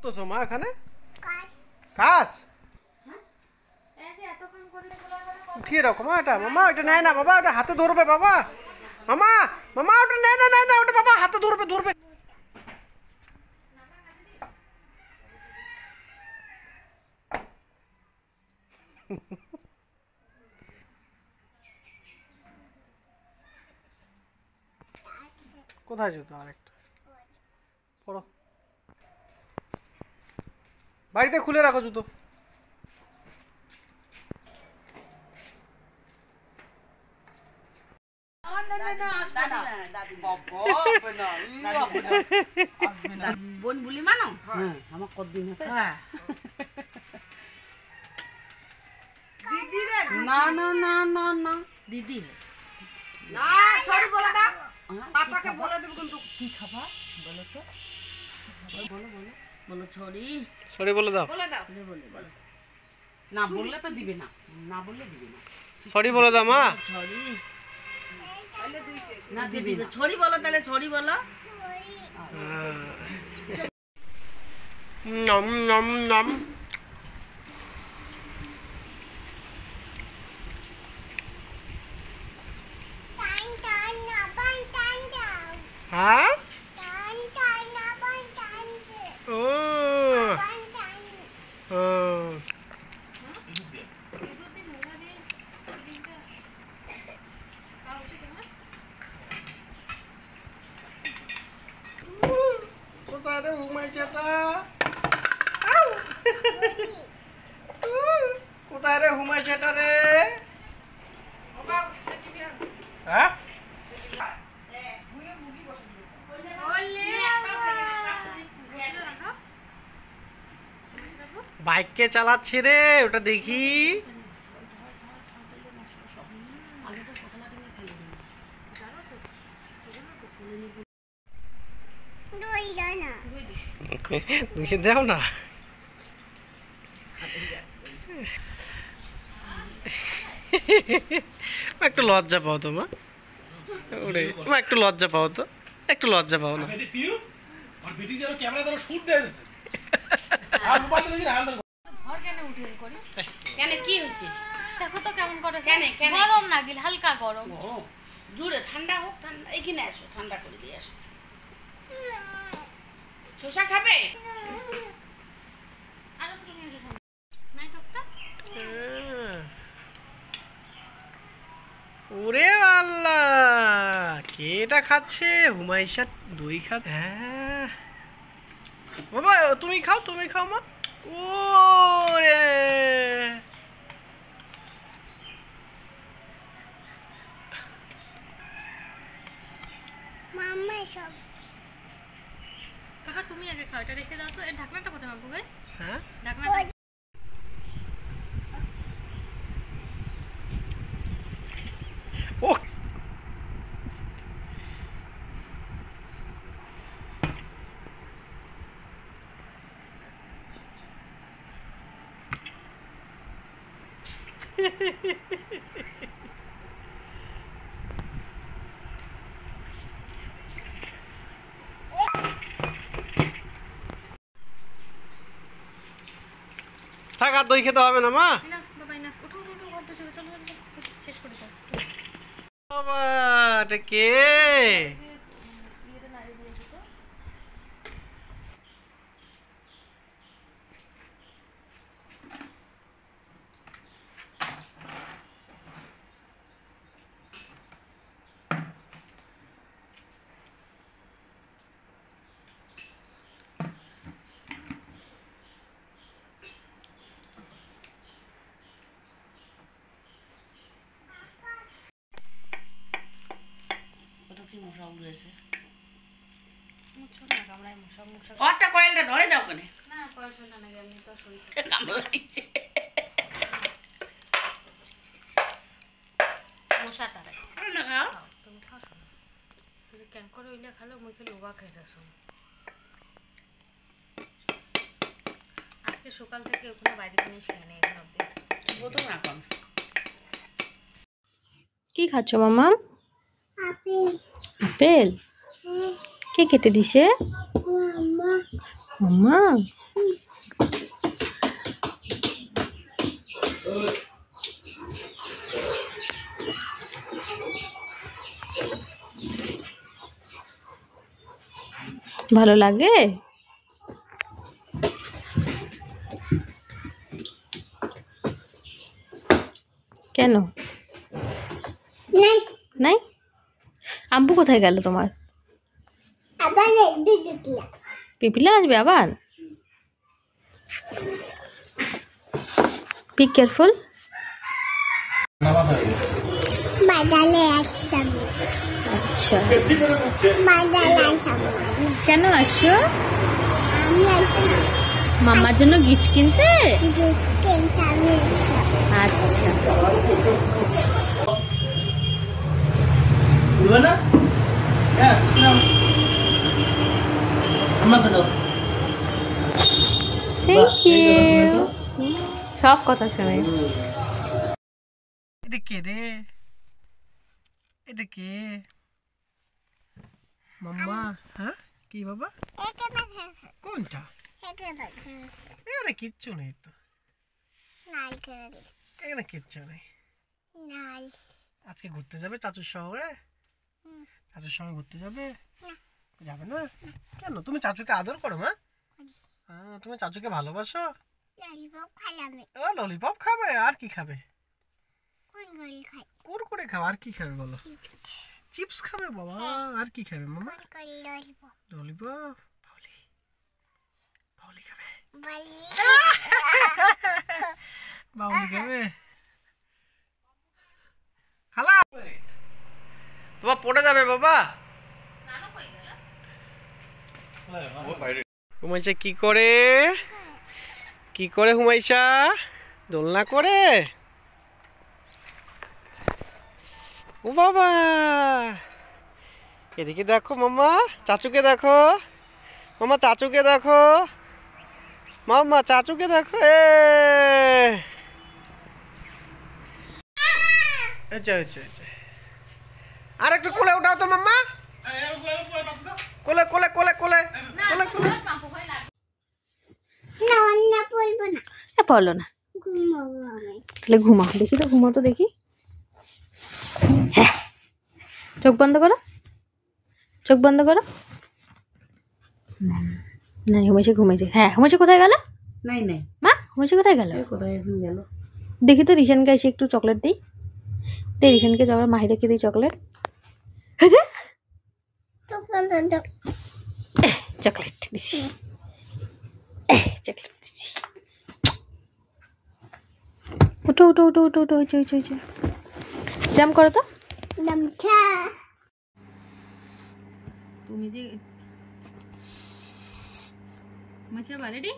তো মা এখানে কাজ উঠিয়ে রাখো মা, এটা মামা ওটা নেয় না বাবা, ওটা হাতে ধরবে বাবা, মামা মামা ওটা নেয় না নেয় না, ওটা বাবা হাতে ধরবে ধরবে। কোথায় জুতো আরেকটা পড়ো, বাড়িতে খুলে রাখো জুতো। বোন বলি মানো আমার কতদিন দিদি রে, না না না না না দিদি না, সরি বলে দাও, পাপাকে বলে দেব কিন্তু। কি খাবার বলো তো, বলো বলো বলো, সরি সরি বলে দাও, বলে দাও, বলে বলো, না বললে তো দিবে না, না বললে দিবে না, সরি বলে দাও মা, সরি না দিবে, সরি বলো তাহলে, সরি বলো। নম নম নম। হ্যাঁ ও কোথায় রে হুমাইশাটা, কোথায় রে হুমাইশাটা রে, হ্যাঁ বাইক কে চালাচ্ছে রে ওটা দেখি, ধুয়ে দাও না, একটু লজ্জা পাও তো মা, ওরে মা একটু লজ্জা পাও তো, একটু লজ্জা পাও না। গরম না গিল হালকা গরম, জুড়ে ঠান্ডা হোক, ঠান্ডা এখানে আসো, ঠান্ডা করে দিয়ে আসো। শসা খাবে? ওরে আল্লাহ, কে এটা খাচ্ছে? হুমাইশা দই খাত, হ্যাঁ বাবা তুমি খাও, তুমি খাও মা। ও রে মাম্মা সব কাকা তুমি আগে খাও, এটা রেখে দাও তো। এর ঢাকনাটা কোথায় মাগবো ভাই? হ্যাঁ ঢাকনাটা ও থাক, আর দই খেতে হবে না মা। না বাবা না, উঠো উঠো উঠো, ঘর থেকে চলো শেষ করে দাও। বাবা এটা কে? মশা উড়েছে, মুছো না কামড়ায় মশা, মশা একটা কয়েলটা ধরে দাও কেন? না পয়সা না লাগে, আমি তো শরীর কামড়াইছে মশা তারে না খাও, তুমি খাও শোনো, তুই কেন করে ওইটা খালো মুই খেলে ওবা খাইতেছ। আজকে সকাল থেকে ওখানে বাইরে জিনিস খাই না এখন অব্দি, বোতল না কম। কি খাচ্ছ মামা? আপেল। কে কেটে দিছে? মাম্মা। ভালো লাগে? কেন নাই? আব্বু কোথায় গেল তোমার? পিপিলা আসবে আবার? Be careful. আচ্ছা, কেন আসছো? মাম্মার জন্য গিফট কিনতে? আচ্ছা, থ্যাংক ইউ। সব কথা শুনে। এটা কে রে? এটা কে? মাম্মা? হ্যাঁ কি বাবা? কোনটা? এখানে কিচ্ছু নেই তো। এখানে কিচ্ছু নেই। আজকে ঘুরতে যাবে চাচুর শহরে? চাচুর সঙ্গে ঘুরতে যাবে? যাবে না কেন? তুমি চাচুকে আদর করো মা? তুমি চাচুকে ভালোবাসো? ললিপপ খাবে? আর কি খাবে? কুরকুরে খাবে। আর কি খাবে বলো? চিপস খাবে বাবা? আর কি খাবে মামা? ললিপপ। বাউলি খাবে? বাউলি খাবে? খালা বাবা পড়ে যাবে বাবা। হুমাইশা কি করে? কি করে হুমাইশা? দোলনা করে? ও বাবা, এদিকে দেখো মাম্মা, চাচুকে দেখো মাম্মা, চাচুকে দেখো মাম্মা, চাচুকে দেখো। আর একটু কোলে উঠাও তো মাম্মা, কোলে কোলে কোলে কোলে কোলে কোলে। পড়লো না, তাহলে ঘুমাও। দেখি তো, ঘুমাও তো দেখি। হ্যাঁ, চোখ বন্ধ করো, চোখ বন্ধ করো। না হুমাইশা ঘুমাইছে। হ্যাঁ হুমাইশা কোথায় গেল? নাই নাই মা হুমাইশা কোথায় গেল? কোথায় গেল দেখি তো। রিশানকে এসে একটু চকলেট দিই। রিশানকে চকলেট, মাহিদাকে দিই চকলেট। চকলেট দিছি, চকলেট দিছি। উঠো উঠো উঠো উঠো উঠো, হয়েছে হয়েছে হয়েছে। জাম্প করো তো। তুমি যে মাছের বাড়ি